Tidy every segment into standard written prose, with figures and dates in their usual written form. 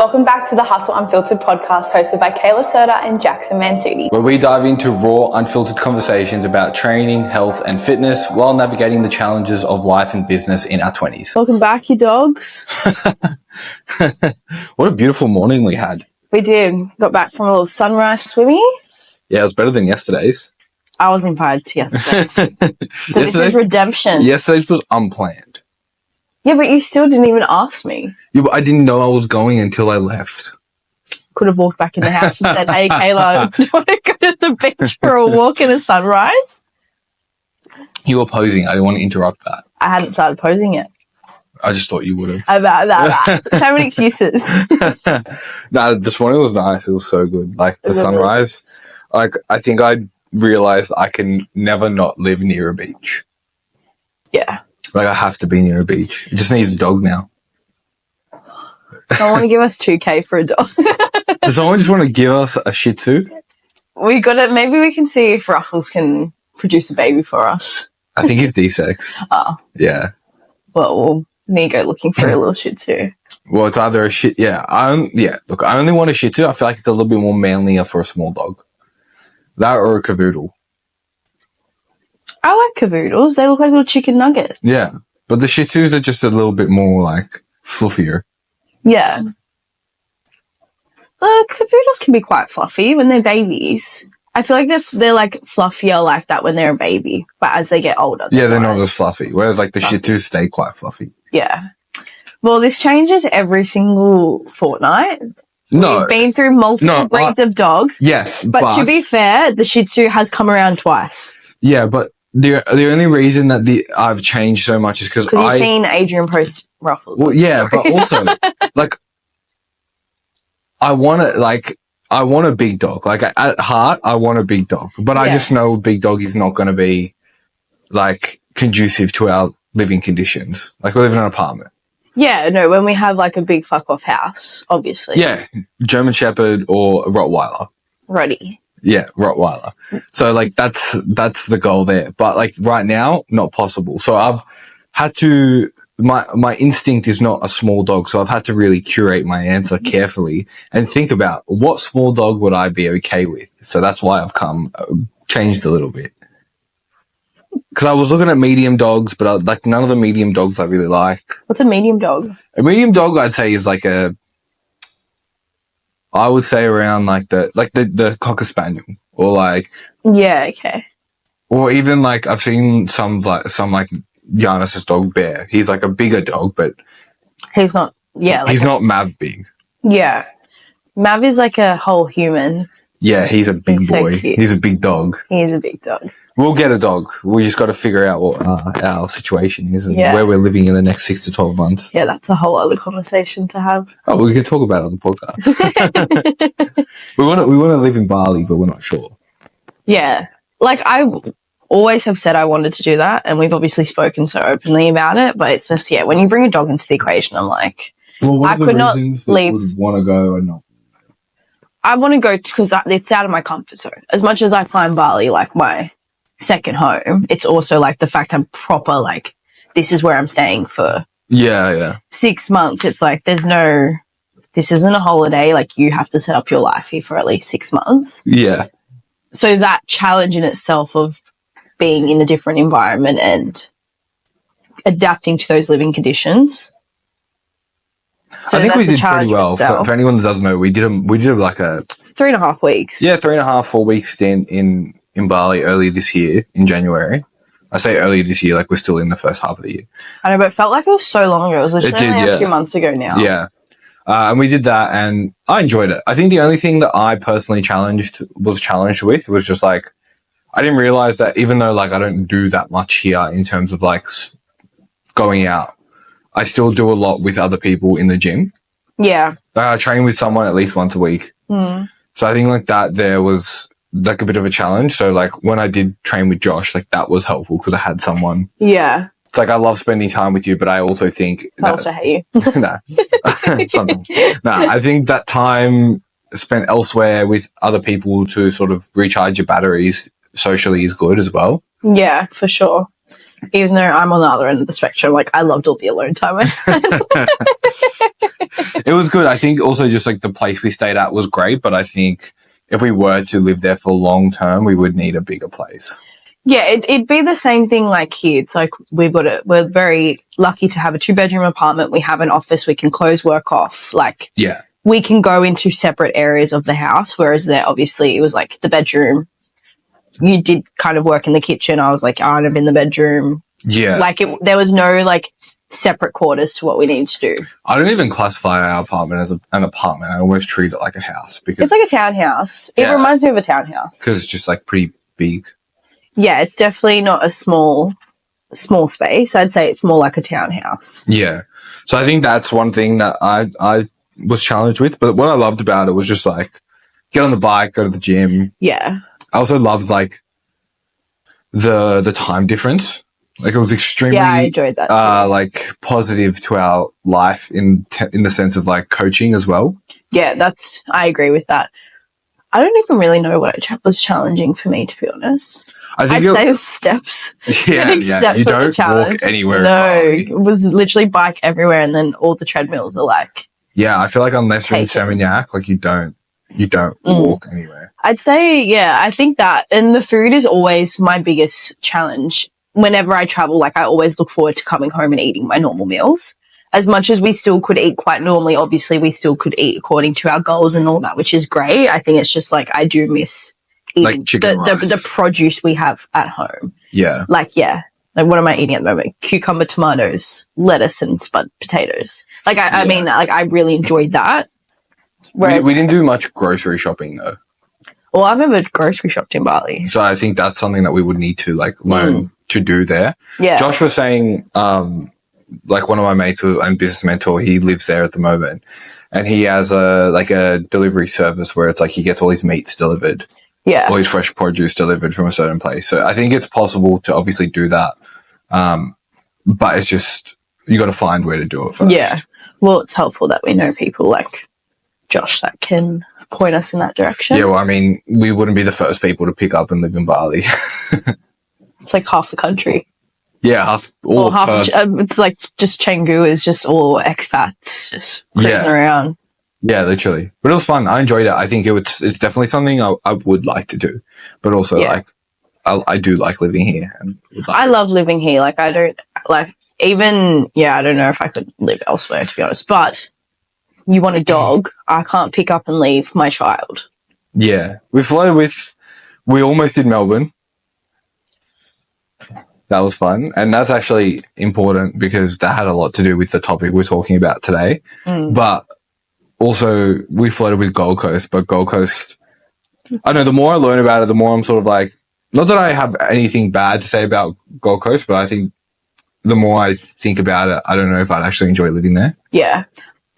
Welcome back to the Hustle Unfiltered podcast hosted by Kayla Serta and Jackson Mansuti, where we dive into raw, unfiltered conversations about training, health, and fitness while navigating the challenges of life and business in our 20s. Welcome back, you dogs. What a beautiful morning we had. We did. Got back from a little sunrise swimming. Yeah, it was better than yesterday's. I was invited to yesterday's. So this is redemption. Yesterday's was unplanned. Yeah, but you still didn't even ask me. Yeah, but I didn't know I was going until I left. Could have walked back in the house and said, hey, Kayla, do you want to go to the beach for a walk in the sunrise? You were posing. I didn't want to interrupt that. I hadn't started posing yet. I just thought you would have. So many excuses. Nah, this morning was nice. It was so good. Like the sunrise, like I think I realized I can never not live near a beach. Yeah. Like I have to be near a beach. It just needs a dog now. I want to give us $2,000 for a dog. Does someone just want to give us a Shih Tzu? We got it. Maybe we can see if Ruffles can produce a baby for us. I think he's desexed. Oh. Yeah. Well, we'll need to go looking for a little Shih Tzu. Well, it's either a shit. Yeah. Look, I only want a Shih Tzu. I feel like it's a little bit more manlier for a small dog. That or a cavoodle. I like cavoodles. They look like little chicken nuggets. Yeah. But the Shih Tzus are just a little bit more like fluffier. Yeah. Cavoodles can be quite fluffy when they're babies. I feel like they're like fluffier like that when they're a baby, but as they get older. Yeah, they're not as fluffy. Whereas like the Shih Tzus stay quite fluffy. Yeah. Well, this changes every single fortnight. No. We've been through multiple breeds of dogs. Yes, but to be fair, the Shih Tzu has come around twice. Yeah, but the only reason that I've changed so much is because you've seen Adrian post Ruffles. Well, yeah, but also like I want a big dog. Like at heart, I want a big dog, but I just know a big dog is not going to be like conducive to our living conditions. Like we live in an apartment. Yeah, no, when we have like a big fuck off house, obviously. Yeah, German Shepherd or Rottweiler. Roddy. Yeah, Rottweiler. So like that's the goal there. But like right now, not possible. So I've had to my instinct is not a small dog, so I've had to really curate my answer carefully and think about what small dog would I be okay with. So that's why I've changed a little bit. Because I was looking at medium dogs, but like none of the medium dogs I really like. What's a medium dog? A medium dog I'd say is like I would say around like the Cocker Spaniel or like. Yeah, okay. Or even like I've seen some Giannis's dog Bear. He's like a bigger dog, but he's not. Yeah, he's not Mav big. Yeah, Mav is like a whole human. Yeah, he's a big boy. So he's a big dog. He is a big dog. We'll get a dog. We just got to figure out what our situation is and where we're living in the next 6 to 12 months. Yeah, that's a whole other conversation to have. Oh, we can talk about it on the podcast. we want to live in Bali, but we're not sure. Yeah, like I always have said I wanted to do that, and we've obviously spoken so openly about it. But it's just when you bring a dog into the equation, I'm like, I could not leave. Want to go or not? I want to go because it's out of my comfort zone. As much as I find Bali like my second home, it's also like the fact I'm proper, like, this is where I'm staying for 6 months. It's like this isn't a holiday. Like, you have to set up your life here for at least 6 months. Yeah. So that challenge in itself of being in a different environment and adapting to those living conditions. So I think we did pretty well. For anyone that doesn't know, we did like a 3.5 weeks. Yeah, 3.5, 4 weeks stint in Bali early this year in January. I say early this year, like we're still in the first half of the year. I know, but it felt like it was so long ago. It was literally only a few months ago now. Yeah. And we did that and I enjoyed it. I think the only thing that I personally was challenged with was just like, I didn't realize that even though like I don't do that much here in terms of like going out, I still do a lot with other people in the gym. Yeah. I train with someone at least once a week. Mm. So I think like that there was like a bit of a challenge. So like when I did train with Josh, like that was helpful because I had someone. Yeah. It's like I love spending time with you, but I also think I also hate you. sometimes. I think that time spent elsewhere with other people to sort of recharge your batteries socially is good as well. Yeah, for sure. Even though I'm on the other end of the spectrum, like I loved all the alone time. It was good. I think also just like the place we stayed at was great, but I think if we were to live there for long term, we would need a bigger place. Yeah, it'd be the same thing like here. It's like we're very lucky to have a 2-bedroom apartment. We have an office. We can close work off. Like, yeah, we can go into separate areas of the house. Whereas there, obviously, it was like the bedroom. You did kind of work in the kitchen. I was like, I'm in the bedroom. Yeah. Like there was no like separate quarters to what we needed to do. I don't even classify our apartment as an apartment. I almost treat it like a house because it's like a townhouse. It reminds me of a townhouse because it's just like pretty big. Yeah, it's definitely not a small space. I'd say it's more like a townhouse. Yeah. So I think that's one thing that I was challenged with. But what I loved about it was just like get on the bike, go to the gym. Yeah. I also loved like the time difference. Like it was extremely I enjoyed that like positive to our life in the sense of like coaching as well. Yeah, I agree with that. I don't even really know what was challenging for me, to be honest. I'd say it was steps. Yeah, steps you don't walk anywhere. No, it was literally bike everywhere, and then all the treadmills are like. Yeah, I feel like unless you're in Seminyak, like you don't walk anywhere. I'd say, yeah, I think that, and the food is always my biggest challenge. Whenever I travel, like I always look forward to coming home and eating my normal meals. As much as we still could eat quite normally, obviously we still could eat according to our goals and all that, which is great. I think it's just like I do miss eating like chicken rice. The produce we have at home. Yeah. Like, yeah. Like, what am I eating at the moment? Cucumber, tomatoes, lettuce, and spud potatoes. Like, I mean, like, I really enjoyed that. Whereas, we didn't do much grocery shopping, though. Well, I've never grocery shopped in Bali. So I think that's something that we would need to, like, learn to do there. Yeah. Josh was saying, like, one of my mates and business mentor, he lives there at the moment. And he has a delivery service where it's like he gets all his meats delivered. Yeah. All his fresh produce delivered from a certain place. So I think it's possible to obviously do that. But it's just, you got to find where to do it first. Yeah. Well, it's helpful that we know people like Josh that can point us in that direction. Yeah, well, I mean, we wouldn't be the first people to pick up and live in Bali. It's like half the country. Yeah, it's like just Canggu is just all expats just cruising around. Yeah, literally. But it was fun. I enjoyed it. I think it's definitely something I would like to do. But also, like, I do like living here. And I love living here. Like, I don't, like, even, I don't know if I could live elsewhere, to be honest. But you want a dog, I can't pick up and leave my child. Yeah. We almost did Melbourne. That was fun. And that's actually important because that had a lot to do with the topic we're talking about today. But also, we floated with Gold Coast, but Gold Coast, I don't know, the more I learn about it, the more I'm sort of like, not that I have anything bad to say about Gold Coast, but I think the more I think about it, I don't know if I'd actually enjoy living there. Yeah.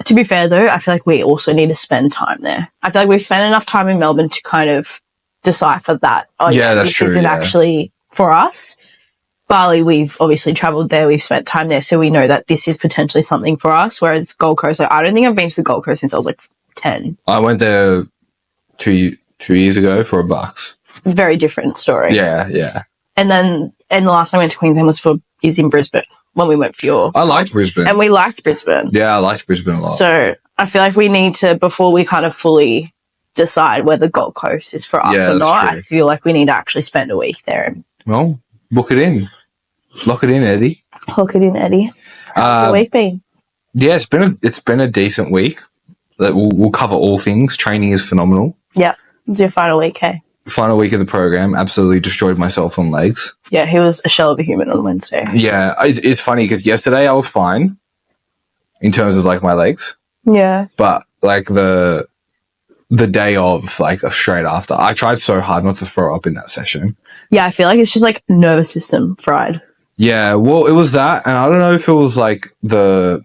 To be fair, though, I feel like we also need to spend time there. I feel like we've spent enough time in Melbourne to kind of decipher that. That's true. This isn't actually for us. Bali, we've obviously travelled there, we've spent time there, so we know that this is potentially something for us, whereas Gold Coast, like, I don't think I've been to the Gold Coast since I was, like, 10. I went there 2 years ago for $1. Very different story. Yeah. And the last time I went to Queensland is in Brisbane, when we went for your... I liked Brisbane. And we liked Brisbane. Yeah, I liked Brisbane a lot. So, I feel like we need to, before we kind of fully decide whether Gold Coast is for us or not, I feel like we need to actually spend a week there. Well, book it in. Lock it in, Eddie. Lock it in, Eddie. How's the week been? Yeah, it's been a decent week. We'll cover all things. Training is phenomenal. Yeah, it's your final week, hey? Final week of the program. Absolutely destroyed myself on legs. Yeah, he was a shell of a human on Wednesday. Yeah, it's funny because yesterday I was fine in terms of like my legs. Yeah. But like the day of, like straight after, I tried so hard not to throw up in that session. Yeah, I feel like it's just like nervous system fried. Yeah, well, it was that, and I don't know if it was like that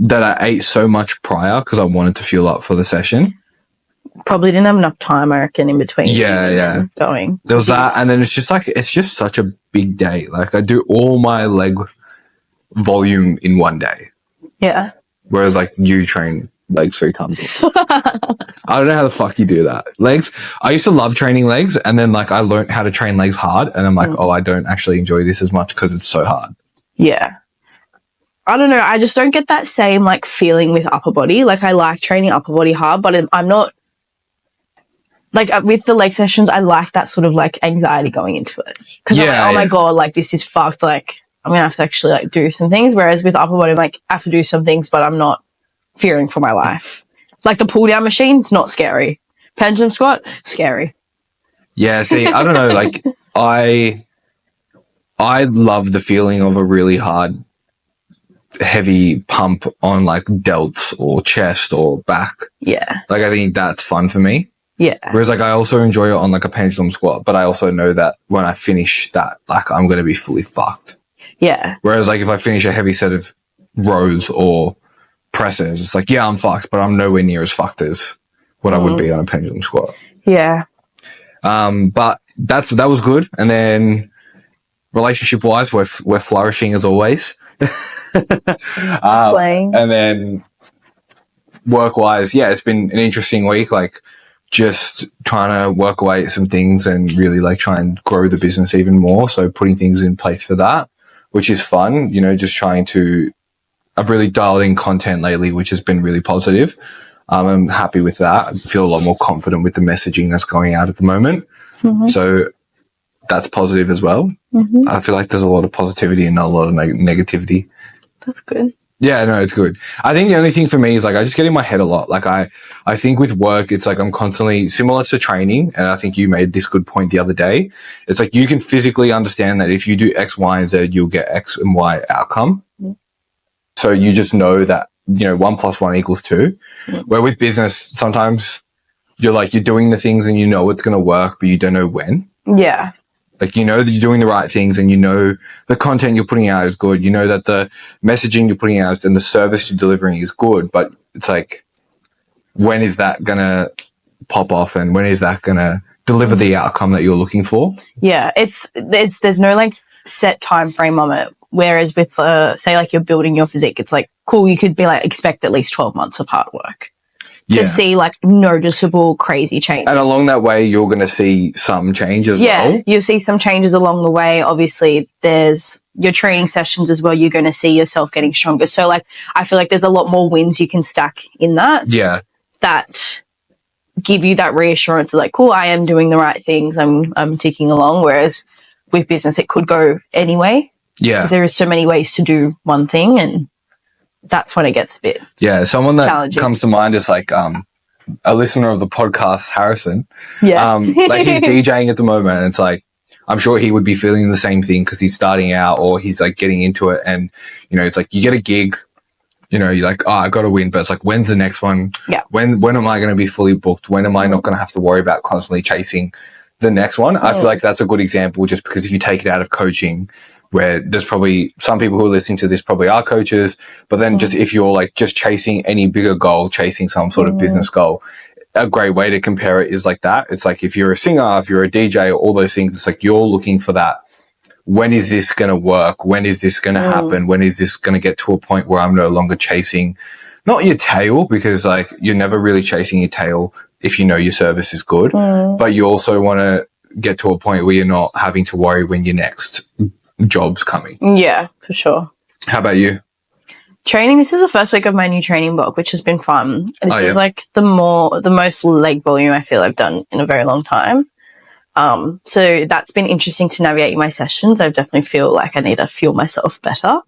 I ate so much prior because I wanted to fuel up for the session. Probably didn't have enough time, I reckon, in between. Yeah. Going. There was that, and then it's just such a big day. Like I do all my leg volume in one day. Yeah. Whereas like you train legs 3 times a week. I don't know how the fuck you do that. Legs, I used to love training legs, and then like I learned how to train legs hard, and I'm like, oh, I don't actually enjoy this as much because it's so hard. Yeah. I don't know. I just don't get that same like feeling with upper body. Like I like training upper body hard, but I'm not like with the leg sessions. I like that sort of like anxiety going into it because I'm like, oh my God, like this is fucked. Like I'm gonna have to actually like do some things. Whereas with upper body, I'm like I have to do some things, but I'm not fearing for my life. Like the pull down machine, it's not scary. Pendulum squat, scary. Yeah. See, I don't know. Like I love the feeling of a really hard, heavy pump on like delts or chest or back. Yeah. Like I think that's fun for me. Yeah. Whereas like I also enjoy it on like a pendulum squat, but I also know that when I finish that, like I'm going to be fully fucked. Yeah. Whereas like if I finish a heavy set of rows or presses, it's like, yeah, I'm fucked, but I'm nowhere near as fucked as what I would be on a pendulum squat. Yeah. But that was good. And then relationship wise, we're flourishing as always. And then work wise, yeah, it's been an interesting week. Like just trying to work away at some things and really like try and grow the business even more. So putting things in place for that, which is fun, you know, just trying to, I've really dialed in content lately, which has been really positive. I'm happy with that. I feel a lot more confident with the messaging that's going out at the moment. So that's positive as well. I feel like there's a lot of positivity and not a lot of negativity. That's good. Yeah, no, it's good. I think the only thing for me is like I just get in my head a lot. Like I think with work, it's like I'm constantly similar to training. And I think you made this good point the other day. It's like you can physically understand that if you do X, Y, and Z, you'll get X and Y outcome. So you just know that, you know, 1 + 1 = 2. Where with business, sometimes you're doing the things and you know it's going to work, but you don't know when. Yeah. Like, you know that you're doing the right things and you know the content you're putting out is good. You know that the messaging you're putting out and the service you're delivering is good. But it's like, when is that going to pop off and when is that going to deliver the outcome that you're looking for? Yeah. There's no like set time frame on it. Whereas with, say like you're building your physique, it's like, cool, you could be like, expect at least 12 months of hard work. To see like noticeable crazy changes. And along that way, you're going to see some change as well. Yeah, you'll see some changes along the way. Obviously, there's your training sessions as well. You're going to see yourself getting stronger. So like, I feel like there's a lot more wins you can stack in that. Yeah. That give you that reassurance of like, cool, I am doing the right things. I'm ticking along. Whereas with business, it could go anyway. Yeah. Because there is so many ways to do one thing and that's when it gets a bit someone that comes to mind is like a listener of the podcast, Harrison. Yeah. Like he's DJing at the moment and it's like I'm sure he would be feeling the same thing because he's starting out or he's like getting into it and you know it's like you get a gig, you know, you're like, oh, I got to win, but it's like when's the next one? Yeah. When am I going to be fully booked? When am I not going to have to worry about constantly chasing the next one? I feel like that's a good example just because if you take it out of coaching where there's probably some people who are listening to this probably are coaches, but then just if you're like just chasing any bigger goal, chasing some sort of business goal, a great way to compare it is like that. It's like if you're a singer, if you're a DJ, all those things, it's like you're looking for that. When is this going to work? When is this going to happen? When is this going to get to a point where I'm no longer chasing, not your tail, because like you're never really chasing your tail if you know your service is good, but you also want to get to a point where you're not having to worry when your next job's coming. Yeah, for sure. How about you? Training, this is the first week of my new training block, which has been fun. This is like the most leg volume I feel I've done in a very long time. So that's been interesting to navigate my sessions. I definitely feel like I need to feel myself better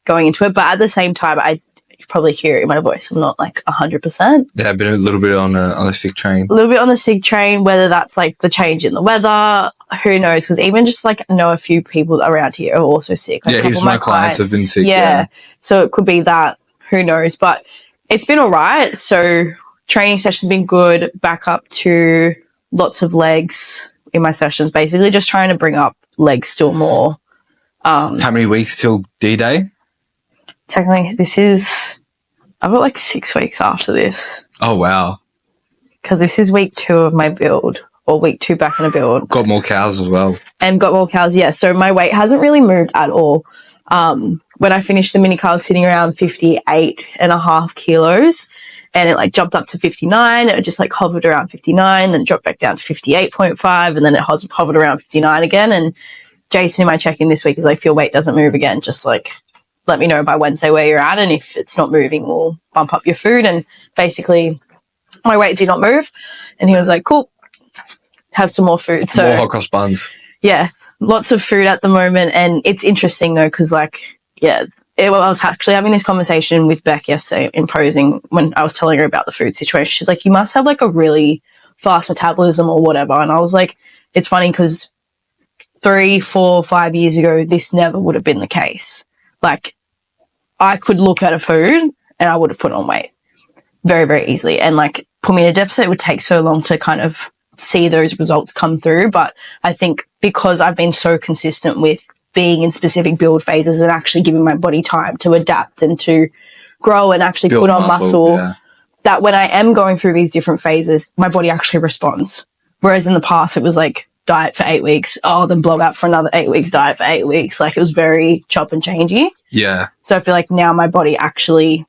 going into it. But at the same time, you probably hear it in my voice, I'm not like 100%. Yeah, I've been a little bit on a sick train. A little bit on the sick train, whether that's like the change in the weather, who knows? Because even just like know a few people around here are also sick. Like, heaps of my clients have been sick. Yeah. So it could be that, who knows? But it's been all right. So training sessions been good, back up to lots of legs in my sessions, basically just trying to bring up legs still more. How many weeks till D-Day? Technically, I've got like 6 weeks after this. Oh, wow. Because this is week 2 of my build, or week 2 back in a build. Got more cows as well. And got more cows, yeah. So my weight hasn't really moved at all. When I finished the mini car, I was sitting around 58.5 kilos. and it like jumped up to 59. It just like hovered around 59, then dropped back down to 58.5, and then it hovered around 59 again. And Jason, my check-in this week is like, if your weight doesn't move again, just like let me know by Wednesday where you're at, and if it's not moving, we'll bump up your food. And basically my weight did not move, and he was like, cool, have some more food. So more hot cross buns. Yeah, lots of food at the moment. And it's interesting though, because like, yeah, I was actually having this conversation with Beck yesterday when I was telling her about the food situation. She's like, you must have like a really fast metabolism or whatever. And I was like, it's funny because 3, 4, 5 years ago, this never would have been the case. Like, I could look at a food and I would have put on weight very, very easily. And like, put me in a deficit, it would take so long to kind of see those results come through. But I think because I've been so consistent with being in specific build phases and actually giving my body time to adapt and to grow and actually build put on muscle, that when I am going through these different phases, my body actually responds. Whereas in the past, it was like diet for 8 weeks, then blow out for another 8 weeks, diet for 8 weeks. Like, it was very chop and changey. Yeah. So I feel like now my body actually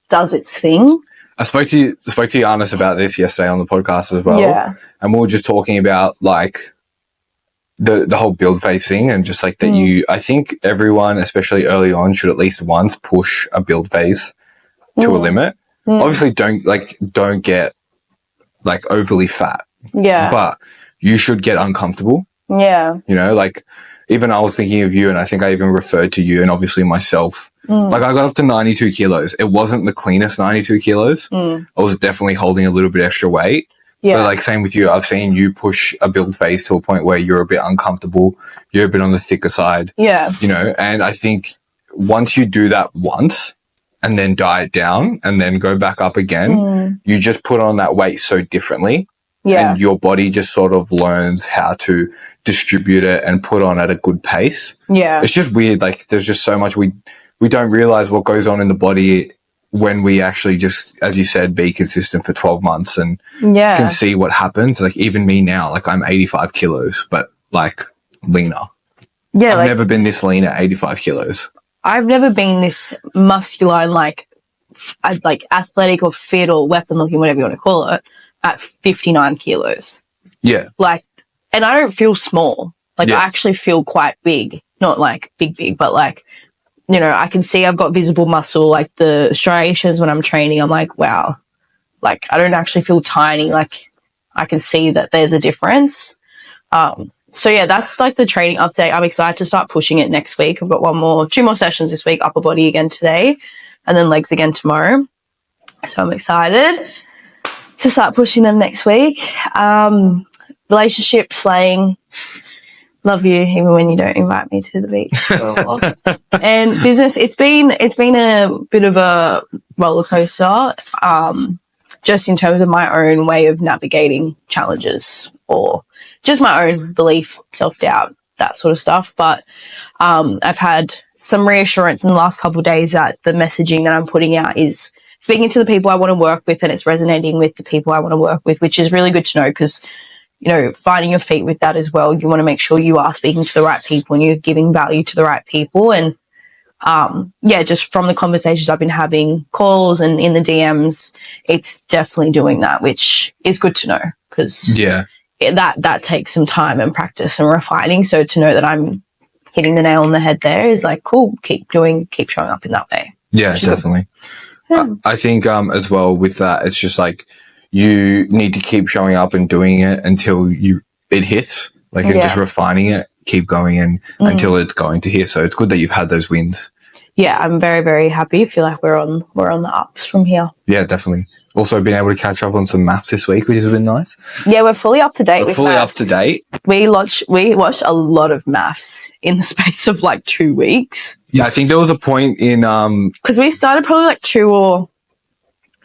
does its thing. I spoke to Giannis about this yesterday on the podcast as well. Yeah. And we were just talking about like the whole build phase thing, and just like that I think everyone, especially early on, should at least once push a build phase to a limit. Obviously don't get like overly fat. Yeah. But you should get uncomfortable. Yeah. You know, like even I was thinking of you, and I think I even referred to you and obviously myself. Like, I got up to 92 kilos. It wasn't the cleanest 92 kilos. I was definitely holding a little bit extra weight. Yeah. But like, same with you, I've seen you push a build phase to a point where you're a bit uncomfortable. You're a bit on the thicker side. Yeah. You know, and I think once you do that once and then diet down and then go back up again, you just put on that weight so differently. Yeah. And your body just sort of learns how to distribute it and put on at a good pace. Yeah. It's just weird. Like, there's just so much we don't realize what goes on in the body when we actually just, as you said, be consistent for 12 months and can see what happens. Like, even me now, like, I'm 85 kilos, but like leaner. Yeah. I've never been this lean at 85 kilos. I've never been this muscular and like athletic or fit or weapon looking, whatever you want to call it, at 59 kilos. Yeah. Like, and I don't feel small. Like, I actually feel quite big. Not like big, but like, you know, I can see I've got visible muscle. Like, the striations when I'm training, I'm like, wow. Like, I don't actually feel tiny. Like, I can see that there's a difference. So yeah, that's like the training update. I'm excited to start pushing it next week. I've got 2 more sessions this week, upper body again today, and then legs again tomorrow. So I'm excited to start pushing them next week. Relationship slaying. Love you, even when you don't invite me to the beach. And business, it's been a bit of a roller coaster, just in terms of my own way of navigating challenges or just my own belief, self-doubt, that sort of stuff. But I've had some reassurance in the last couple of days that the messaging that I'm putting out is speaking to the people I want to work with, and it's resonating with the people I want to work with, which is really good to know because, you know, finding your feet with that as well. You want to make sure you are speaking to the right people and you're giving value to the right people. And just from the conversations I've been having, calls and in the DMs, it's definitely doing that, which is good to know because that takes some time and practice and refining. So to know that I'm hitting the nail on the head there is like, cool, keep showing up in that way. Yeah, definitely. I think as well with that, it's just like you need to keep showing up and doing it until it hits, like, and just refining it, keep going and until it's going to hit. So it's good that you've had those wins. Yeah, I'm very, very happy. I feel like we're on the ups from here. Yeah, definitely. Also been able to catch up on some maths this week, which has been nice. Yeah, we're fully up to date with fully maths. Up to date. We watched a lot of maths in the space of like 2 weeks. Yeah, I think there was a point in because we started probably like 2 or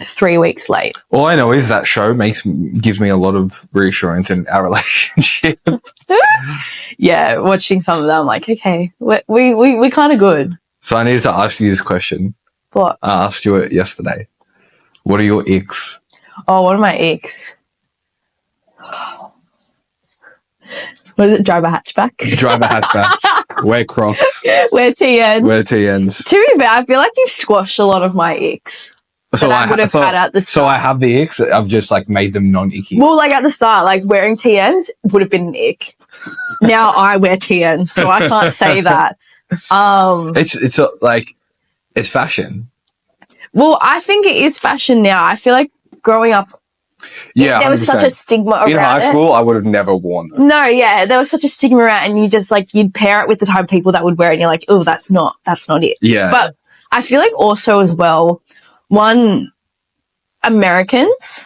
3 weeks late. All I know is that show gives me a lot of reassurance in our relationship. Yeah, watching some of them, I'm like, okay, we kind of good. So I needed to ask you this question. What? I asked you it yesterday. What are your icks? Oh, what are my icks? What is it? Drive a hatchback? Drive a hatchback. Wear Crocs. Wear TNs. Wear TNs. To be fair, I feel like you've squashed a lot of my icks. So I would have had at the start. So I have the icks. I've just like made them non-icky. Well, like at the start, like wearing TNs would have been an ick. Now I wear TNs, so I can't say that. It's like it's fashion. Well, I think it is fashion now. I feel like growing up, yeah, there was 100%. such a stigma around it. In high school, I would have never worn them. No, yeah, there was such a stigma around, and you just like you'd pair it with the type of people that would wear it, and you're like, oh, that's not it. Yeah, but I feel like also as well, Americans.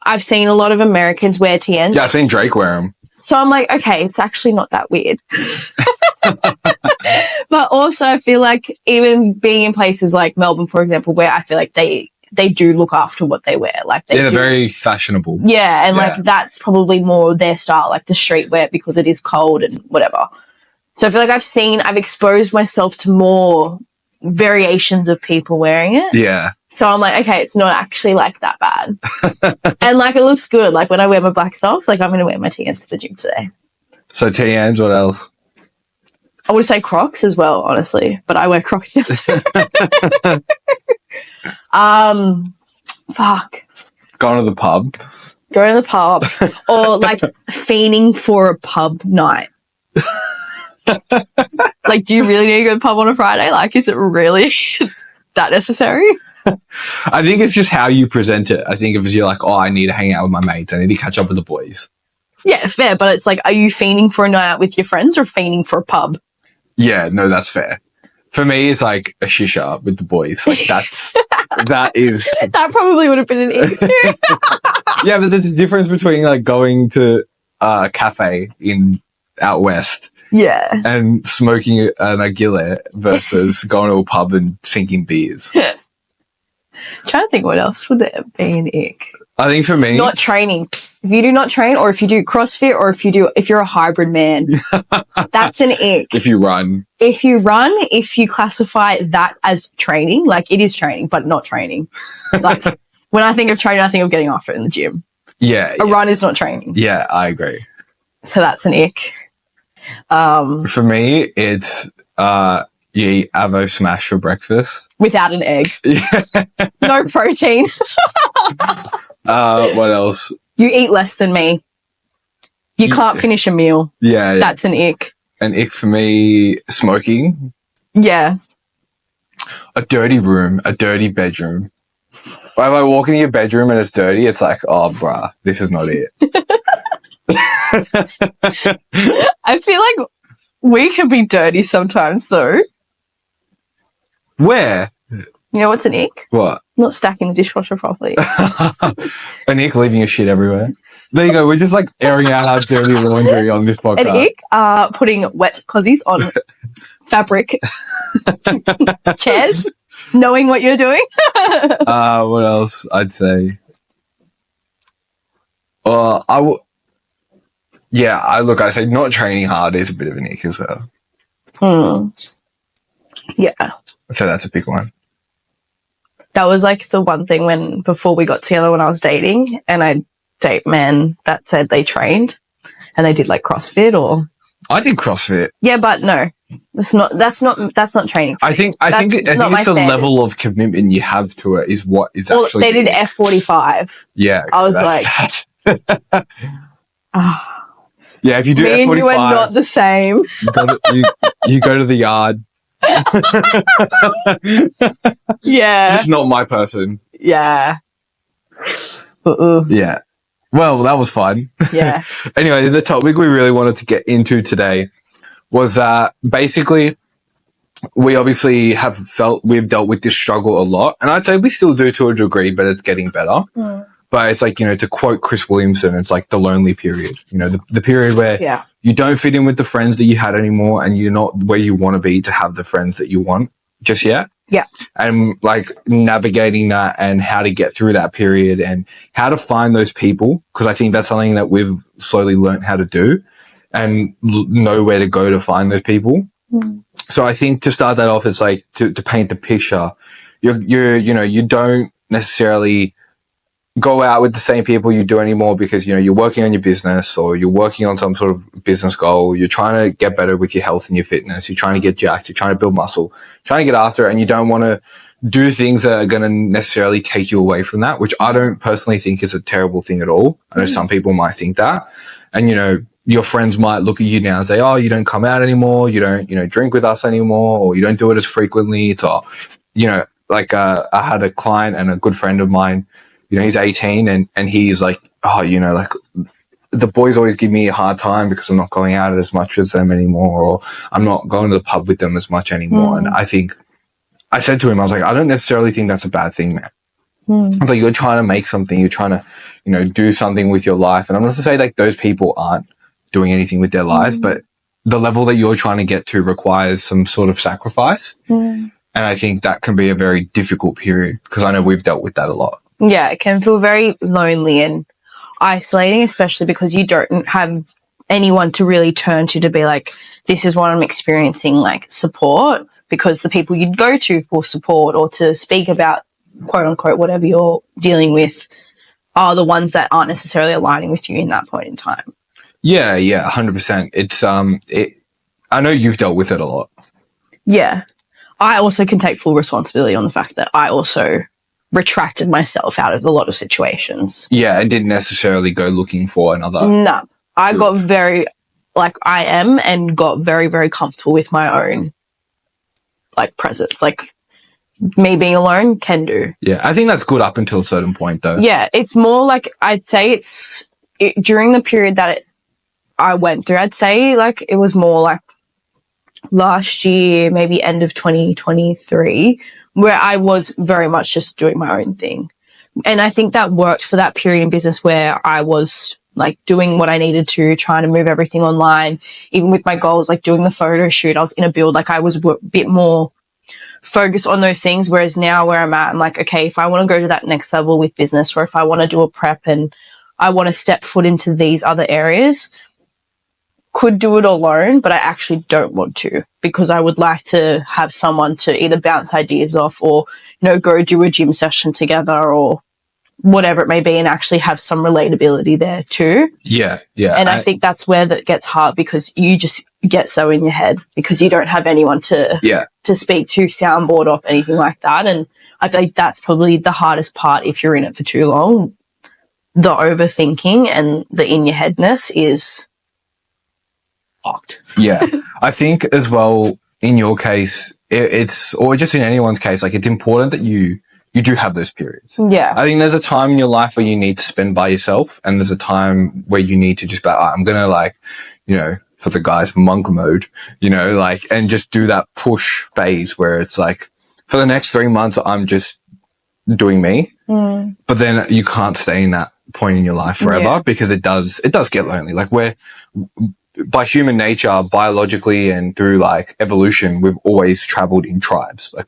I've seen a lot of Americans wear TNs. Yeah, I've seen Drake wear them. So I'm like, okay, it's actually not that weird. But also I feel like even being in places like Melbourne, for example, where I feel like they do look after what they wear. Like they're very fashionable. Yeah, and like that's probably more their style, like the streetwear, because it is cold and whatever. So I feel like I've exposed myself to more variations of people wearing it. Yeah. So I'm like, okay, it's not actually like that bad. And like it looks good. Like when I wear my black socks, like I'm going to wear my TNs to the gym today. So TNs, what else? I would say Crocs as well, honestly, but I wear Crocs now too. Fuck. Going to the pub. Going to the pub or like fiending for a pub night. Like, do you really need to go to the pub on a Friday? Like, is it really that necessary? I think it's just how you present it. I think if you're like, oh, I need to hang out with my mates, I need to catch up with the boys. Yeah, fair. But it's like, are you fiending for a night out with your friends or fiending for a pub? Yeah, no, that's fair. For me, it's like a shisha with the boys. Like that is. That probably would have been an issue. Yeah, but there's a difference between like going to a cafe out west. Yeah. And smoking an nargileh versus going to a pub and sinking beers. I'm trying to think what else would there be an ick. I think for me, not training. If you do not train, or if you do CrossFit, or if you're a hybrid man, that's an ick. If you run, if you classify that as training, like it is training, but not training. Like when I think of training, I think of getting after it in the gym. Yeah. A run is not training. Yeah, I agree. So that's an ick. For me, it's you eat Avo Smash for breakfast without an egg. Yeah. No protein. What else? You eat less than me. You can't finish a meal. Yeah. That's an ick. An ick for me, smoking. Yeah. A dirty room, a dirty bedroom. If I walk into your bedroom and it's dirty, it's like, oh, bruh, this is not it. I feel like we can be dirty sometimes, though. Where? You know what's an ick? What? Not stacking the dishwasher properly. An ick leaving your shit everywhere. There you go. We're just like airing out our dirty laundry on this podcast. An ick, putting wet cozies on fabric chairs, knowing what you're doing. What else? I'd say. I say not training hard is a bit of an ick as well. Yeah. So that's a big one. That was like the one thing before we got together when I was dating, and I'd date men that said they trained and they did like CrossFit or. I did CrossFit. Yeah, but no, that's not training. I think it's the level of commitment you have to it is what is actually. They did F45. Yeah. I was like. Yeah, if you do me F45, and you are not the same. You go to the yard. Yeah. It's not my person. Yeah. Yeah. Well, that was fun. Yeah. Anyway, the topic we really wanted to get into today was that basically we obviously we've dealt with this struggle a lot. And I'd say we still do to a degree, but it's getting better. But it's like, to quote Chris Williamson, it's like the lonely period, the period where you don't fit in with the friends that you had anymore and you're not where you want to be to have the friends that you want just yet. Yeah. And like navigating that and how to get through that period and how to find those people. Cause I think that's something that we've slowly learned how to do and know where to go to find those people. So I think to start that off, it's like to paint the picture, you don't necessarily go out with the same people you do anymore because, you're working on your business or you're working on some sort of business goal. You're trying to get better with your health and your fitness. You're trying to get jacked. You're trying to build muscle, trying to get after it. And you don't want to do things that are going to necessarily take you away from that, which I don't personally think is a terrible thing at all. I know some people might think that. And, you know, your friends might look at you now and say, oh, you don't come out anymore. You don't, you know, drink with us anymore, or you don't do it as frequently. It's all, you know, like, I had a client and a good friend of mine, you know, he's 18 and he's like, oh, you know, like the boys always give me a hard time because I'm not going out as much as them anymore, or I'm not going to the pub with them as much anymore. And I think, I said to him, I was like, I don't necessarily think that's a bad thing, man. I was like, you're trying to make something, you're trying to, you know, do something with your life. And I'm not to say like those people aren't doing anything with their lives, but the level that you're trying to get to requires some sort of sacrifice. And I think that can be a very difficult period because I know we've dealt with that a lot. Yeah, it can feel very lonely and isolating, especially because you don't have anyone to really turn to be like, this is what I'm experiencing, like support. Because the people you'd go to for support or to speak about, quote unquote, whatever you're dealing with are the ones that aren't necessarily aligning with you in that point in time. Yeah, 100%. It's, I know you've dealt with it a lot. Yeah. I also can take full responsibility on the fact that I also retracted myself out of a lot of situations. Yeah, and didn't necessarily go looking for another. No. I got very, like I am, and got very, very comfortable with my own like presence, like me being alone can do. Yeah, I think that's good up until a certain point though. Yeah, it's more like, I'd say during the period that I went through, I'd say like it was more like last year, maybe end of 2023, where I was very much just doing my own thing. And I think that worked for that period in business where I was like doing what I needed to, trying to move everything online, even with my goals, like doing the photo shoot. I was in a build, like I was a bit more focused on those things. Whereas now where I'm at, I'm like, okay, if I want to go to that next level with business, or if I want to do a prep and I want to step foot into these other areas, could do it alone, but I actually don't want to, because I would like to have someone to either bounce ideas off or, you know, go do a gym session together or whatever it may be, and actually have some relatability there too. Yeah. And I think that's where that gets hard, because you just get so in your head because you don't have anyone to speak to, soundboard off, anything like that. And I feel like that's probably the hardest part if you're in it for too long. The overthinking and the in your headness is fucked. Yeah. I think as well, in your case, it's, or just in anyone's case, like it's important that you do have those periods. Yeah. I think there's a time in your life where you need to spend by yourself, and there's a time where you need to just be like, I'm going to, like, you know, for the guys, monk mode, you know, like, and just do that push phase where it's like, for the next 3 months, I'm just doing me. But then you can't stay in that point in your life forever, because it does get lonely. Like, we're, by human nature, biologically and through like evolution, we've always traveled in tribes. Like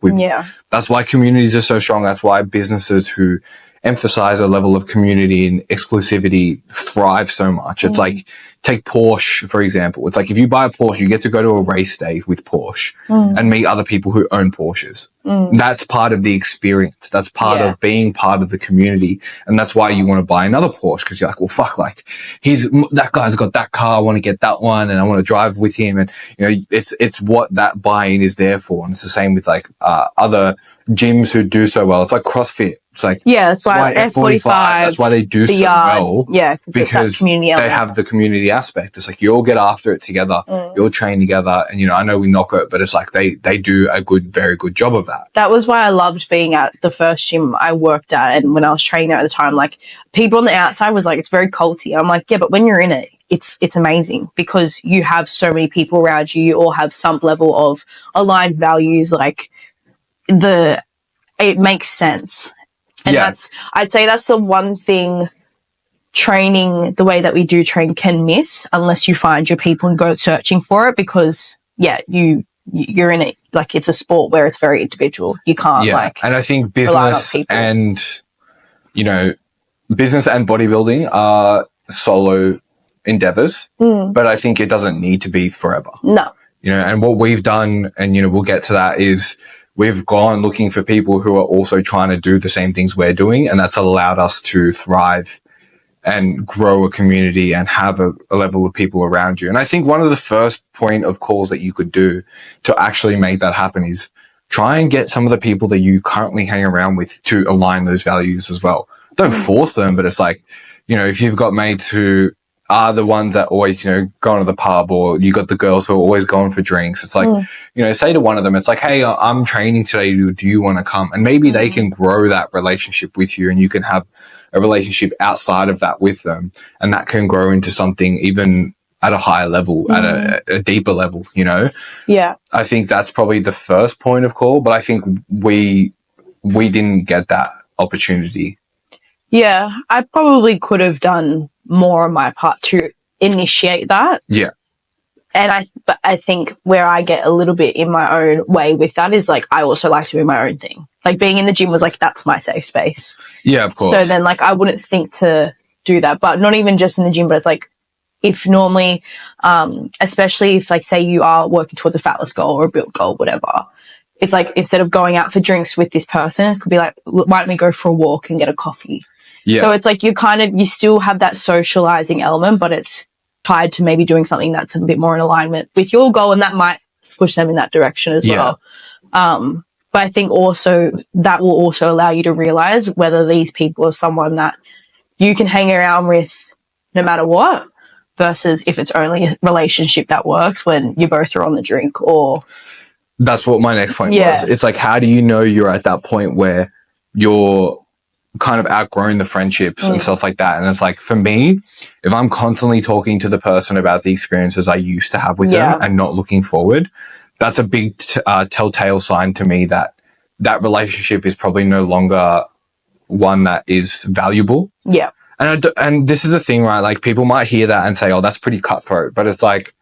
that's why communities are so strong. That's why businesses who emphasize a level of community and exclusivity thrive so much. It's like, take Porsche, for example. It's like, if you buy a Porsche, you get to go to a race day with Porsche and meet other people who own Porsches. That's part of the experience. That's part of being part of the community. And that's why you want to buy another Porsche, because you're like, well, fuck, like, that guy's got that car. I want to get that one and I want to drive with him. And, you know, it's what that buy-in is there for. And it's the same with like, other gyms who do so well. It's like CrossFit. It's like, that's why F45, that's why they do so well. Yeah, because they have the community aspect. It's like, you all get after it together, you all train together, and, you know, I know we knock it, but it's like they do a very good job of that. That was why I loved being at the first gym I worked at, and when I was training there at the time, like, people on the outside was like, it's very culty. I'm like, yeah, but when you're in it, it's amazing, because you have so many people around you. You all have some level of aligned values. Like, it makes sense. And I'd say that's the one thing training the way that we do train can miss, unless you find your people and go searching for it, because you're in it, like, it's a sport where it's very individual. You can't and I think business and, you know, business and bodybuilding are solo endeavors, but I think it doesn't need to be forever. No. You know, and what we've done, and, you know, we'll get to that, is we've gone looking for people who are also trying to do the same things we're doing, and that's allowed us to thrive and grow a community and have a level of people around you. And I think one of the first point of calls that you could do to actually make that happen is try and get some of the people that you currently hang around with to align those values as well. Don't force them, but it's like, you know, if you've got mates who are the ones that always, you know, go to the pub, or you got the girls who are always going for drinks, it's like, you know, say to one of them, it's like, hey, I'm training today. Do you want to come? And maybe they can grow that relationship with you, and you can have a relationship outside of that with them. And that can grow into something even at a higher level, at a deeper level, you know? Yeah. I think that's probably the first point of call, but I think we didn't get that opportunity. Yeah, I probably could have done more on my part to initiate that. Yeah. And but I think where I get a little bit in my own way with that is like, I also like to do my own thing. Like being in the gym was like, that's my safe space. Yeah, of course. So then like, I wouldn't think to do that, but not even just in the gym, but it's like, if normally, especially if like, say you are working towards a fat loss goal or a build goal, whatever, it's like, instead of going out for drinks with this person, it could be like, why don't we go for a walk and get a coffee? Yeah. So it's like, you still have that socializing element, but it's tied to maybe doing something that's a bit more in alignment with your goal, and that might push them in that direction as well. But I think also that will also allow you to realize whether these people are someone that you can hang around with no matter what, versus if it's only a relationship that works when you both are on the drink. Or that's what my next point was. It's like, how do you know you're at that point where you're kind of outgrowing the friendships and stuff like that? And it's like, for me, if I'm constantly talking to the person about the experiences I used to have with them and not looking forward, that's a big telltale sign to me that that relationship is probably no longer one that is valuable. Yeah. And this is the thing, right? Like, people might hear that and say, oh, that's pretty cutthroat. But it's like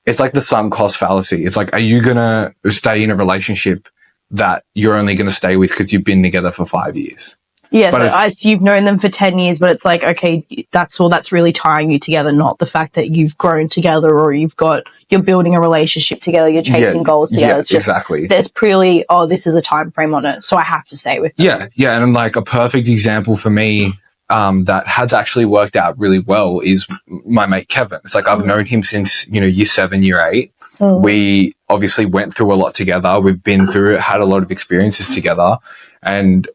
the sunk cost fallacy. It's like, are you going to stay in a relationship that you're only going to stay with because you've been together for 5 years? Yeah, but you've known them for 10 years, but it's like, okay, that's all that's really tying you together, not the fact that you've grown together or you're building a relationship together, you're chasing goals together. It's just, exactly. There's purely, oh, this is a time frame on it, so I have to stay with them. Yeah. And like, a perfect example for me that has actually worked out really well is my mate Kevin. It's like, I've known him since, you know, year 7, year 8. We obviously went through a lot together. We've been through it, had a lot of experiences together, and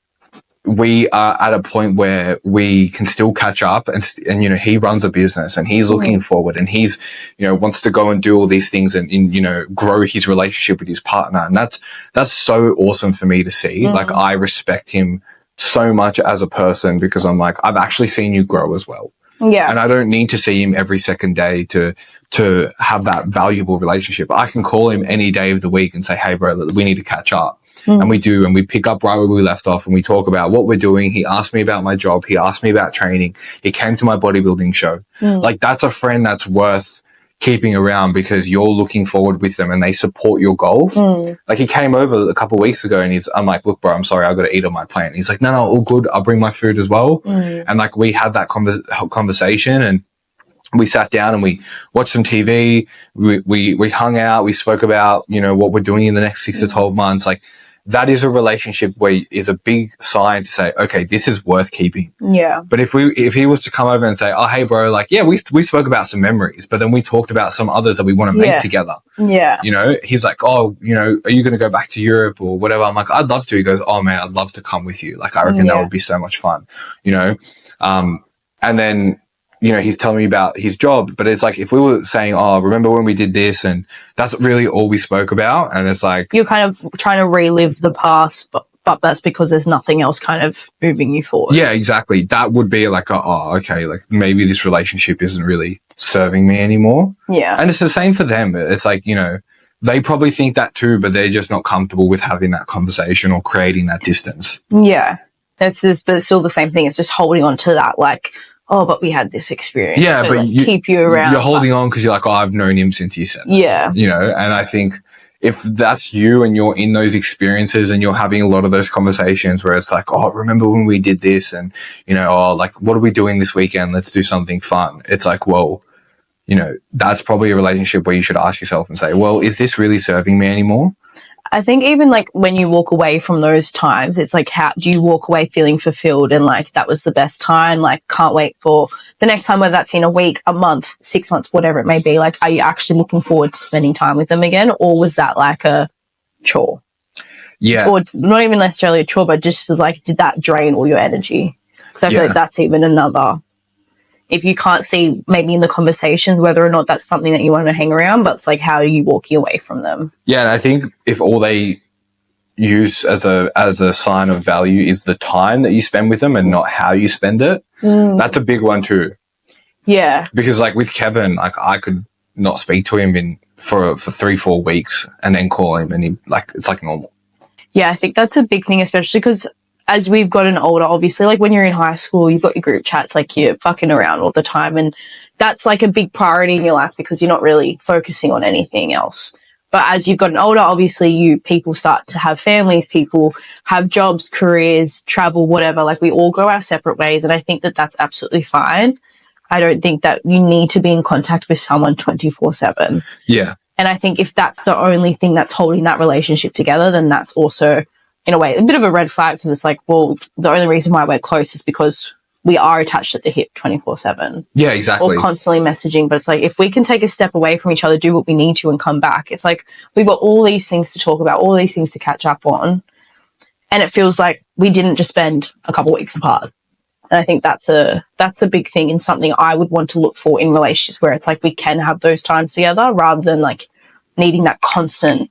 we are at a point where we can still catch up, and you know, he runs a business and he's looking forward, and he's, you know, wants to go and do all these things and you know, grow his relationship with his partner. And that's so awesome for me to see. Like, I respect him so much as a person, because I'm like, I've actually seen you grow as well. Yeah. And I don't need to see him every second day to have that valuable relationship. I can call him any day of the week and say, hey bro, we need to catch up. And we do, and we pick up right where we left off, and we talk about what we're doing. He asked me about my job. He asked me about training. He came to my bodybuilding show. Like, that's a friend that's worth keeping around, because you're looking forward with them and they support your goals. Like, he came over a couple of weeks ago, and I'm like, look bro, I'm sorry, I've got to eat on my plate. And he's like, no, all good. I'll bring my food as well. And like, we had that conversation, and we sat down and we watched some TV. We hung out. We spoke about, you know, what we're doing in the next 6 to 12 months. Like, that is a relationship where is a big sign to say, okay, this is worth keeping. Yeah. But if he was to come over and say, oh, hey bro, like, yeah, we spoke about some memories, but then we talked about some others that we want to make together. Yeah. You know, he's like, oh, you know, are you going to go back to Europe or whatever? I'm like, I'd love to. He goes, oh man, I'd love to come with you. Like, I reckon that would be so much fun, you know? And then, you know, he's telling me about his job, but it's like, if we were saying, oh, remember when we did this? And that's really all we spoke about. And it's like, you're kind of trying to relive the past, but that's because there's nothing else kind of moving you forward. Yeah, exactly. That would be like, oh, okay, like, maybe this relationship isn't really serving me anymore. Yeah. And it's the same for them. It's like, you know, they probably think that too, but they're just not comfortable with having that conversation or creating that distance. Yeah. But it's still the same thing. It's just holding on to that, like, oh, but we had this experience. Yeah, so but let's keep you around. You're holding on because you're like, oh, I've known him since year 7. Yeah. You know, and I think if that's you and you're in those experiences and you're having a lot of those conversations where it's like, oh, remember when we did this? And, you know, oh, like, what are we doing this weekend? Let's do something fun. It's like, well, you know, that's probably a relationship where you should ask yourself and say, well, is this really serving me anymore? I think even like when you walk away from those times, it's like, how do you walk away feeling fulfilled and like that was the best time? Like, can't wait for the next time, whether that's in a week, a month, 6 months, whatever it may be. Like, are you actually looking forward to spending time with them again, or was that like a chore? Yeah. Or not even necessarily a chore, but just as like, did that drain all your energy? Because I feel like that's even another, if you can't see maybe in the conversations whether or not that's something that you want to hang around, but it's like, how are you walking away from them? Yeah, and I think if all they use as a sign of value is the time that you spend with them and not how you spend it, that's a big one too. Yeah. Because like with Kevin, like I could not speak to him for 3-4 weeks and then call him and he like, it's like normal. Yeah, I think that's a big thing, especially because as we've gotten older, obviously, like when you're in high school, you've got your group chats, like you're fucking around all the time. And that's like a big priority in your life because you're not really focusing on anything else. But as you've gotten older, obviously people start to have families, people have jobs, careers, travel, whatever. Like we all go our separate ways. And I think that that's absolutely fine. I don't think that you need to be in contact with someone 24/7. Yeah. And I think if that's the only thing that's holding that relationship together, then that's also, in a way, a bit of a red flag because it's like, well, the only reason why we're close is because we are attached at the hip 24/7. Yeah, exactly. Or constantly messaging. But it's like, if we can take a step away from each other, do what we need to and come back, it's like we've got all these things to talk about, all these things to catch up on. And it feels like we didn't just spend a couple of weeks apart. And I think that's a big thing and something I would want to look for in relationships where it's like we can have those times together rather than like needing that constant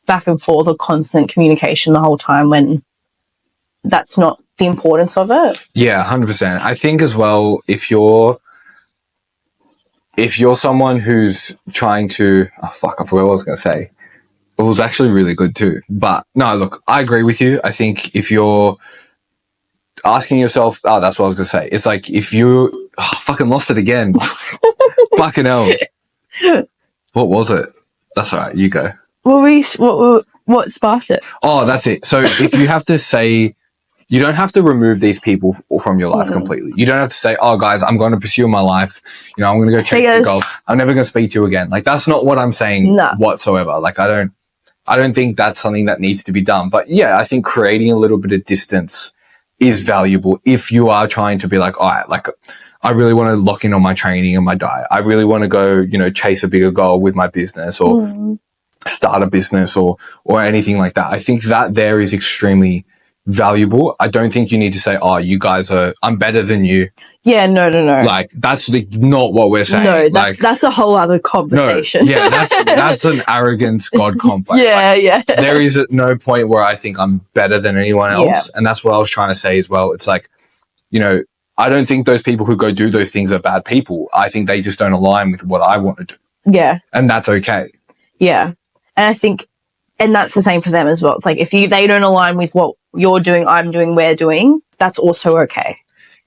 back and forth or constant communication the whole time when that's not the importance of it. Yeah, 100%. I think as well, if you're someone who's trying to, I forgot what I was going to say. It was actually really good too. But no, look, I agree with you. I think if you're asking yourself, that's what I was going to say. It's like if you, fucking lost it again. Fucking hell. What was it? That's all right. You go. What sparked it? Oh, that's it. So if you have to say, you don't have to remove these people from your life completely. You don't have to say, oh, guys, I'm going to pursue my life. You know, I'm going to go chase the goal. I'm never going to speak to you again. Like, that's not what I'm saying whatsoever. Like, I don't think that's something that needs to be done. But yeah, I think creating a little bit of distance is valuable if you are trying to be like, all right, like, I really want to lock in on my training and my diet. I really want to go, you know, chase a bigger goal with my business or start a business or anything like that. I think that there is extremely valuable. I don't think you need to say, oh, you guys I'm better than you. Yeah, no. Like, that's not what we're saying. No, that's a whole other conversation. No, yeah, that's an arrogance God complex. Yeah. There is no point where I think I'm better than anyone else. Yeah. And that's what I was trying to say as well. It's like, you know, I don't think those people who go do those things are bad people. I think they just don't align with what I want to do. Yeah. And that's okay. Yeah. And I think, and that's the same for them as well. It's like, if they don't align with what you're doing, I'm doing, we're doing, that's also okay.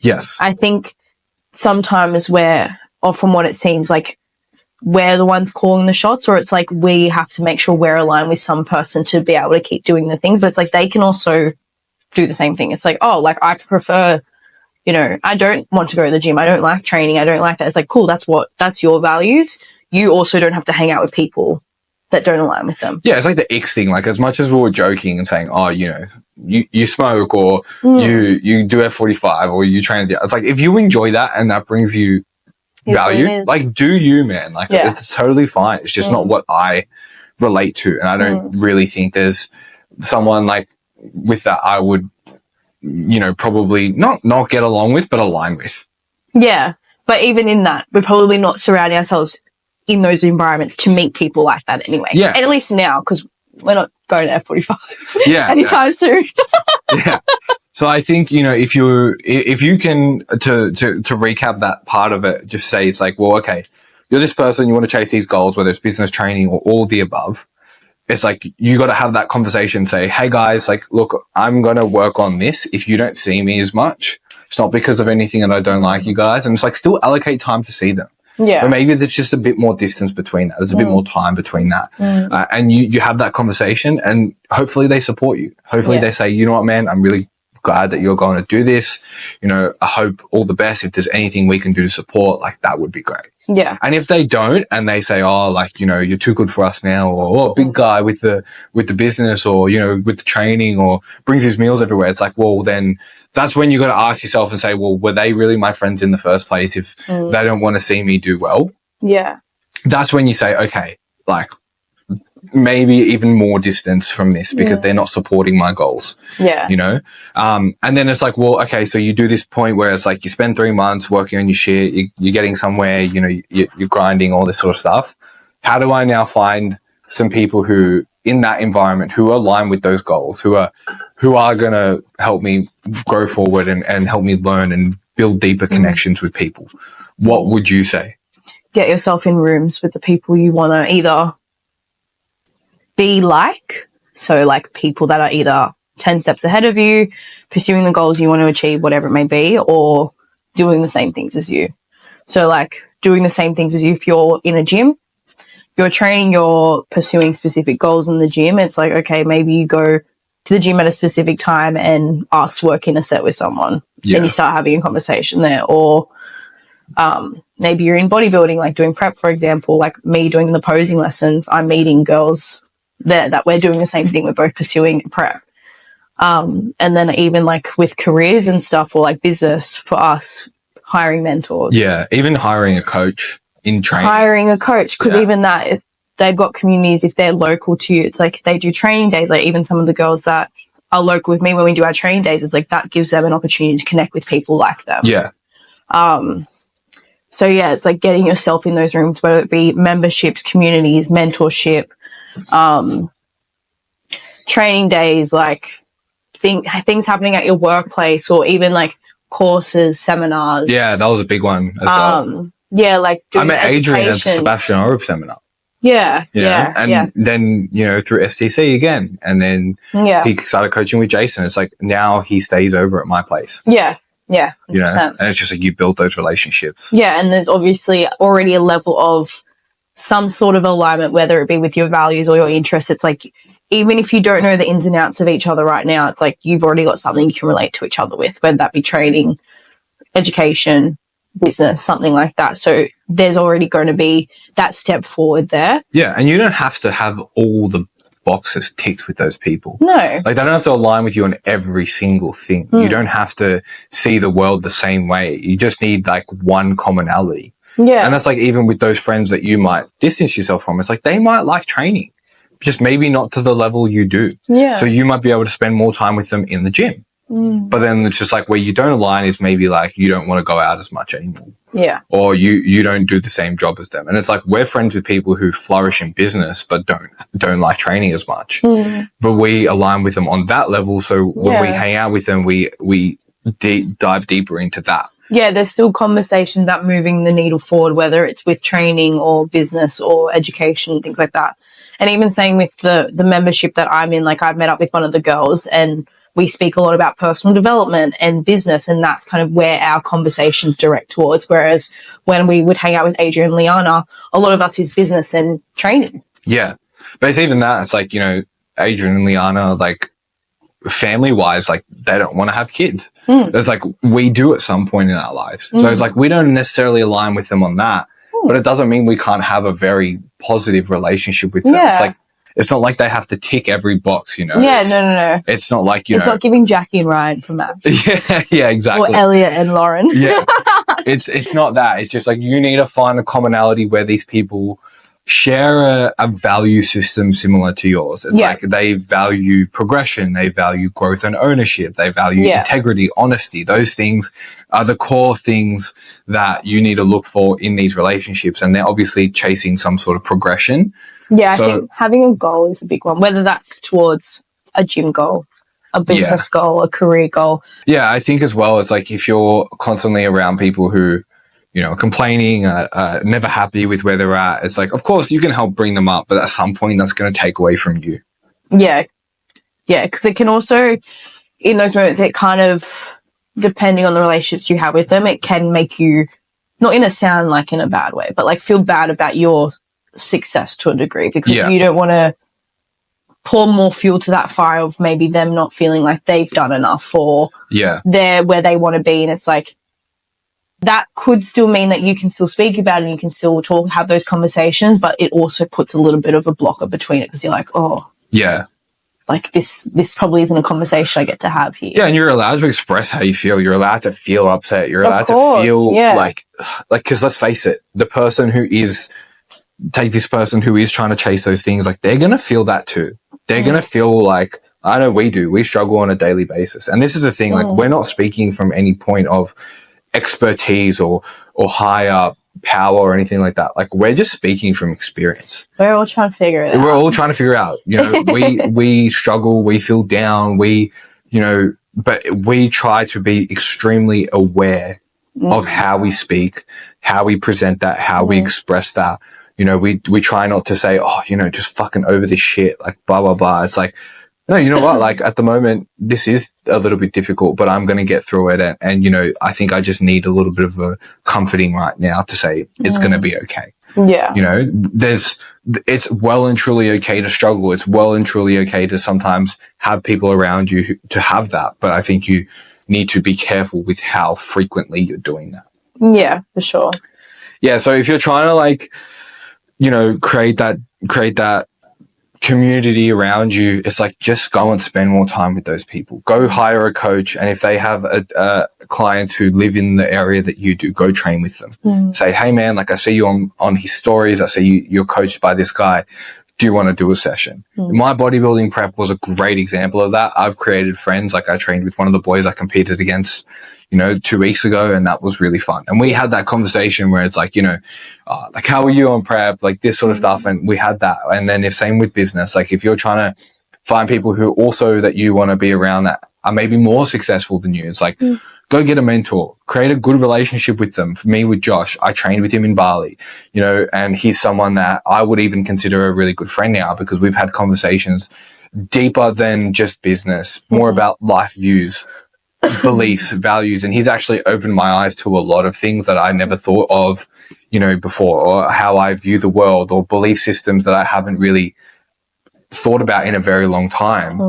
Yes. I think sometimes or from what it seems like, we're the ones calling the shots, or it's like we have to make sure we're aligned with some person to be able to keep doing the things. But it's like they can also do the same thing. It's like, oh, like I prefer, you know, I don't want to go to the gym. I don't like training. I don't like that. It's like, cool, that's your values. You also don't have to hang out with people that don't align with them. Yeah, it's like the X thing. Like, as much as we were joking and saying, oh, you know, you smoke or you do F45 or you train, it's like, if you enjoy that and that brings you value, like, do you, man. Like, it's totally fine. It's just not what I relate to. And I don't really think there's someone like with that I would, you know, probably not get along with, but align with. Yeah. But even in that, we're probably not surrounding ourselves in those environments to meet people like that anyway. Yeah. And at least now, because we're not going to F45 anytime soon. Yeah. So I think, you know, if you can, to recap that part of it, just say it's like, well, okay, you're this person, you want to chase these goals, whether it's business, training, or all the above. It's like, you got to have that conversation, say, hey guys, like, look, I'm going to work on this. If you don't see me as much, it's not because of anything that I don't like you guys. And it's like, still allocate time to see them. Yeah. But maybe there's just a bit more distance between that. There's a bit more time between that. And you have that conversation and hopefully they support you. Hopefully they say, you know what, man, I'm really glad that you're going to do this. You know, I hope all the best. If there's anything we can do to support, like, that would be great. Yeah. And if they don't and they say, oh, like, you know, you're too good for us now, or oh, big guy with the business, or, you know, with the training, or brings his meals everywhere, it's like, well, then that's when you got to ask yourself and say, well, were they really my friends in the first place if they don't want to see me do well? Yeah. That's when you say, okay, like, maybe even more distance from this because they're not supporting my goals. Yeah. You know? And then it's like, well, okay, so you do this point where it's like you spend 3 months working on your shit, you're getting somewhere, you know, you're grinding, all this sort of stuff. How do I now find some people who, in that environment, who align with those goals, who are going to help me go forward and help me learn and build deeper connections with people? What would you say? Get yourself in rooms with the people you want to either be like, so like people that are either 10 steps ahead of you, pursuing the goals you want to achieve, whatever it may be, or doing the same things as you. So like doing the same things as you, if you're in a gym, you're training, you're pursuing specific goals in the gym. It's like, okay, maybe you go to the gym at a specific time and ask to work in a set with someone. Yeah. And you start having a conversation there. Or maybe you're in bodybuilding, like doing prep, for example, like me doing the posing lessons. I'm meeting girls there that we're doing the same thing. We're both pursuing prep. And then even like with careers and stuff, or like business for us, hiring mentors. Yeah, even hiring a coach in training. Hiring a coach, because even that, if they've got communities, if they're local to you, it's like they do training days. Like even some of the girls that are local with me when we do our training days, it's like that gives them an opportunity to connect with people like them. Yeah. So yeah, it's like getting yourself in those rooms, whether it be memberships, communities, mentorship, training days, like things happening at your workplace, or even like courses, seminars. Yeah, that was a big one as well. Yeah, like doing I met Adrian at the Sebastian Orup seminar. Yeah, and then, you know, through STC again, and then he started coaching with Jason. It's like now he stays over at my place. Yeah, 100%. You know, and it's just like you build those relationships. Yeah, and there's obviously already a level of some sort of alignment, whether it be with your values or your interests. It's like even if you don't know the ins and outs of each other right now, it's like you've already got something you can relate to each other with, whether that be training, education, business, something like that. So there's already going to be that step forward there. Yeah, and you don't have to have all the boxes ticked with those people. No. Like they don't have to align with you on every single thing. You don't have to see the world the same way. You just need like one commonality. Yeah. And that's like even with those friends that you might distance yourself from, it's like they might like training, just maybe not to the level you do. Yeah. So you might be able to spend more time with them in the gym. But then it's just like where you don't align is maybe like you don't want to go out as much anymore. Yeah. Or you don't do the same job as them. And it's like we're friends with people who flourish in business but don't like training as much. But we align with them on that level. So when we hang out with them, we dive deeper into that. Yeah, there's still conversation about moving the needle forward, whether it's with training or business or education, things like that. And even saying with the membership that I'm in, like I've met up with one of the girls and we speak a lot about personal development and business, and that's kind of where our conversations direct towards. Whereas when we would hang out with Adrian and Liana, a lot of us is business and training. Yeah. But it's even that. It's like, you know, Adrian and Liana, like family-wise, like they don't want to have kids. It's like we do at some point in our lives. So it's like we don't necessarily align with them on that, but it doesn't mean we can't have a very positive relationship with them. Yeah. It's like, it's not like they have to tick every box, you know? Yeah, no. It's not like, it's not giving Jackie and Ryan from that. Yeah, exactly. Or Elliot and Lauren. Yeah. It's not that. It's just like you need to find a commonality where these people share a value system similar to yours. It's like they value progression, they value growth and ownership, they value integrity, honesty. Those things are the core things that you need to look for in these relationships, and they're obviously chasing some sort of progression. Yeah, I think having a goal is a big one, whether that's towards a gym goal, a business goal, a career goal. Yeah, I think as well, it's like if you're constantly around people who, you know, complaining, never happy with where they're at, it's like, of course, you can help bring them up, but at some point that's going to take away from you. Yeah. Yeah, because it can also, in those moments, it kind of, depending on the relationships you have with them, it can make you, not in a bad way, but like feel bad about your success to a degree, because you don't want to pour more fuel to that fire of maybe them not feeling like they've done enough or they're where they want to be. And it's like, that could still mean that you can still speak about it and you can still talk, have those conversations, but it also puts a little bit of a blocker between it because you're like, oh, like this probably isn't a conversation I get to have here. Yeah, and you're allowed to express how you feel. You're allowed to feel upset. You're allowed to feel like, because let's face it, the person who is take this person who is trying to chase those things, like they're going to feel that too. They're going to feel like, I know we do, we struggle on a daily basis. And this is the thing, like we're not speaking from any point of expertise or higher power or anything like that. Like we're just speaking from experience. We're all trying to figure it out. We're all trying to figure out, you know, we struggle, we feel down, but we try to be extremely aware of how we speak, how we present that, how we express that. You know, we try not to say, oh, you know, just fucking over this shit, like blah, blah, blah. It's like, no, you know what? Like at the moment, this is a little bit difficult, but I'm going to get through it. And, you know, I think I just need a little bit of a comforting right now to say it's going to be okay. Yeah. You know, it's well and truly okay to struggle. It's well and truly okay to sometimes have people around you to have that. But I think you need to be careful with how frequently you're doing that. Yeah, for sure. Yeah. So if you're trying to like, you know, create that community around you, it's like just go and spend more time with those people. Go hire a coach, and if they have clients who live in the area that you do, go train with them. Say, hey man, like I see you on his stories, I see you're coached by this guy, do you want to do a session? My bodybuilding prep was a great example of that. I've created friends. Like I trained with one of the boys I competed against, you know, 2 weeks ago, and that was really fun. And we had that conversation where it's like, you know, like, how are you on prep? Like this sort of stuff. And we had that. And then if same with business, like if you're trying to find people who also that you want to be around that are maybe more successful than you, it's like, go get a mentor, create a good relationship with them. For me, with Josh, I trained with him in Bali, you know, and he's someone that I would even consider a really good friend now, because we've had conversations deeper than just business, more about life views, beliefs, values. And he's actually opened my eyes to a lot of things that I never thought of, you know, before, or how I view the world, or belief systems that I haven't really thought about in a very long time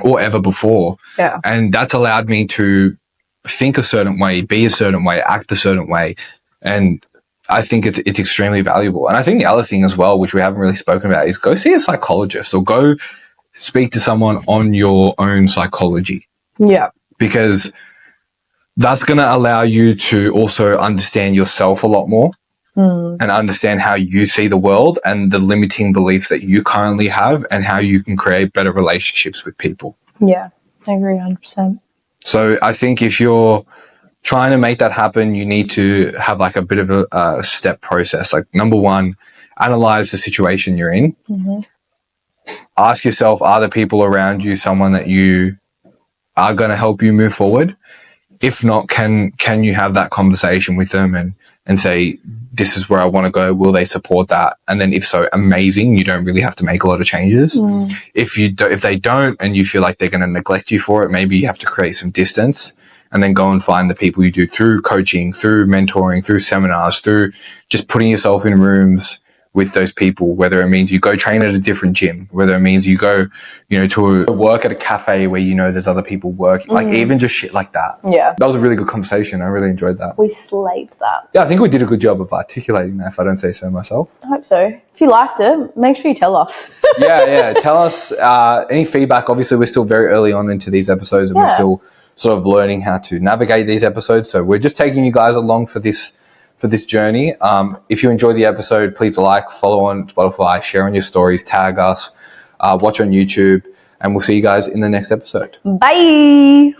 or ever before. Yeah. And that's allowed me to think a certain way, be a certain way, act a certain way. And I think it's extremely valuable. And I think the other thing as well, which we haven't really spoken about, is go see a psychologist or go speak to someone on your own psychology. Yeah. Because that's going to allow you to also understand yourself a lot more and understand how you see the world and the limiting beliefs that you currently have, and how you can create better relationships with people. Yeah, I agree 100%. So I think if you're trying to make that happen, you need to have like a bit of a step process. Like number one, analyze the situation you're in. Ask yourself, are the people around you someone that you are going to help you move forward? If not, can you have that conversation with them and say, this is where I want to go. Will they support that? And then if so, amazing. You don't really have to make a lot of changes. If they don't, and you feel like they're going to neglect you for it, maybe you have to create some distance, and then go and find the people you do through coaching, through mentoring, through seminars, through just putting yourself in rooms with those people, whether it means you go train at a different gym, whether it means you go, you know, to work at a cafe where you know there's other people working, like even just shit like that. Yeah. That was a really good conversation. I really enjoyed that. We slayed that. Yeah, I think we did a good job of articulating that, if I don't say so myself. I hope so. If you liked it, make sure you tell us. Yeah. Tell us any feedback. Obviously, we're still very early on into these episodes, and we're still sort of learning how to navigate these episodes. So we're just taking you guys along for this journey. If you enjoy the episode, please like, follow on Spotify, share on your stories, tag us, watch on YouTube, and we'll see you guys in the next episode. Bye.